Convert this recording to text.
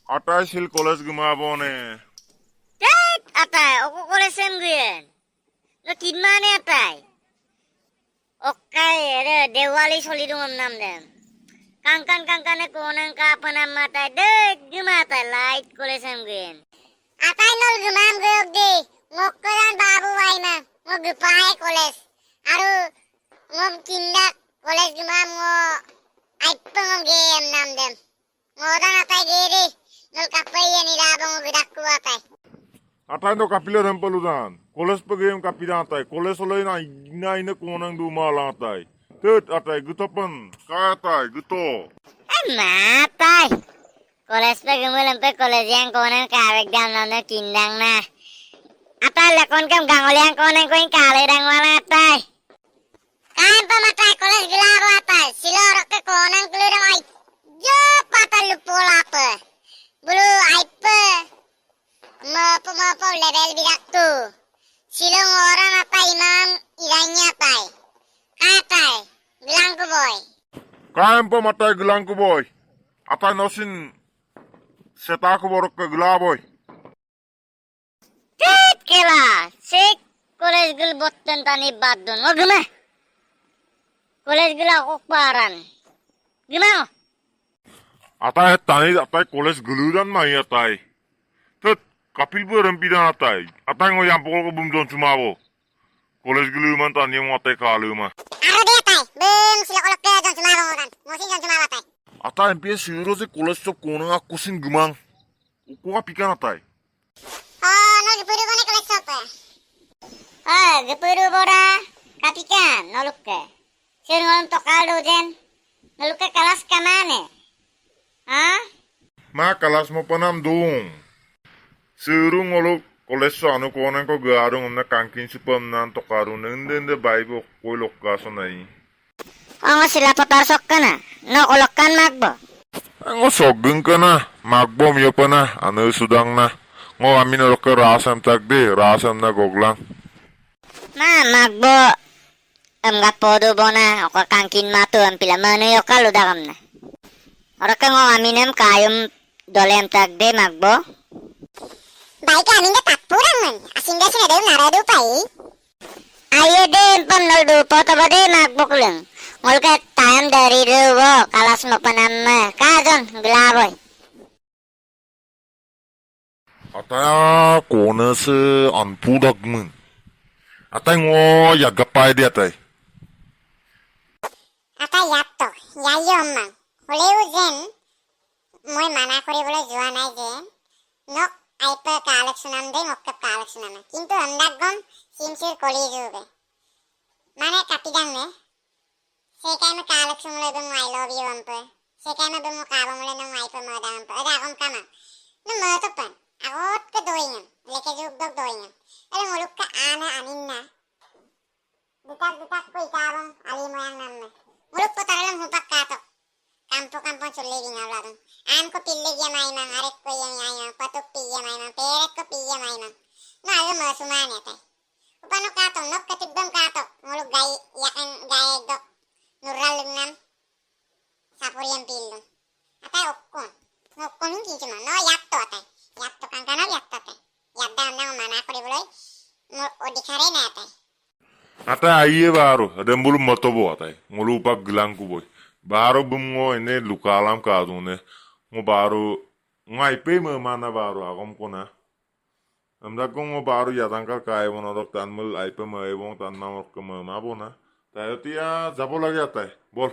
Atai sil college gumabone. Tet, atai, aku kolesem guyen. Lo kimane atai? Okai, Dewali solidum nam dem. Kangkane konang ka panam matai det gumatai light kolesem guyen. Atai nol gumam guyok di. Ngokkodan babu waima. Ngogupai koles. Aru ngom kindak koles gumam ngo aipeng ngom gem nam dem. Ngodan atai geri. Nol kapai ni dabang ngogudakku atai. Atai no kapila rempaludan. College pagem kapidan atai. College oleh na ina konang du malang atai. Tet atai gutopan. Kaya atai guto. Matai. Koles pe gumulem pe koles yang konang kawek dam nam dem kindang na. Atai lakon kam gangoliang konang koin kale dang wala atai. Kain pa matai koles gilaro atai. Silorok ke konang kuludang ay. Jo patal lupola pe. Bulu aipe. Mapo level bidak tu. Silong orang apa imam iranya pai. Katai. Bilang ku boy. Kaya pa matay gelang ko boy. Atai nosin seta ko borok ke gela boy. Tet kela. Sik koles gil botten tani badun. O gimana? Koles gil aku paran. Gimana? Atai tani atai college geludan mai atai. Tet kapil bu rempidan atai. Atai ngo yang pokok bum don cumabo. College geluman tani mo atai kalu mah. Aro dia tai. Bem sila kolok ke jon cuma kan. Mosin jon cuma tai. Atai empie siro se college so konang akusin gumang. Uko pikan atai. Oh, no gepuru bone koles apa? Ah, gepuru bora. Kapikan noluk ke. Sir ngolong tokal dojen. Noluk ke kelas kamane? Hah? Ma kelas mo panam dong. Siro ngolok college so anu konang ko garung na kangkin supam nan tokarun nende baibo ko lokkaso nai. Oh, sila patar sok ka na. No, kolokan magbo. Ngo sogeng ka na. Magbom yo pa na. Ano sudang na. Ngo amin na ka rasam tagde. Rasam na goglang. Magbo. Nga podo bona. O kangkin matu ang pilamano yo ka ludakam na. Ora ka ngo aminem kayom dolem tagde magbo. Baik amin na takpurang man. Asin da sinadaw narado pa eh. Ayo din pam noldupo tabade magbo kulang. Ngol ka tayam dari ruwo kalas mo panama. Kajon gelaboy. Ataya kona se anpudak mun. Atay ngo yagapay di atay. Ata yatto. Yayo mang. Huleu zen. Moy mana kori bole juan ay zen. Nok aipe kalak sunam de ngokkap kalak sunam. Kintu andagom simsir koli jube. Mane kapidang ne. Sekay mo kalak sumula dong I love you ampe. Sekay mo dong mukaba mula nung aipe mo da ampe. Ada akong kama. Nung moto pan. Akot ka doingan. Leke jugdog doingan. Alam uluk ka ana anin na. Dutak ko ikabang alimo yang namme. Muluk po tagalang hupak katok. Kampo sulit ngawladong. An ko pillig ya maimang. Arek ko yung yayang. Patok piya maimang. Peret ko piya maimang. Naga mo sumani atay. Upano katong. Nok katibdom katok. Muluk yakin gaya dok. Nural nam. Sapur yang pilong. Atay okkon. Okkon yung kincuman. No yatto atay. Yatto kang kanal yatto atay. Yadda nang mana ko di buloy. Odikare na atay. Atay aye baru. Ada bulu motobo atay. Ngulu pak gelang ku boy. Baru bungo ini lukalam kadu ne. Ngo baru ngaipe me mana baru akom kona. Amda ko ngo baru ya tangkal kaya monodok tan mul aipe me ebong tan namok ke me mabona. Tayo tiya zapo lagi atay. Bol.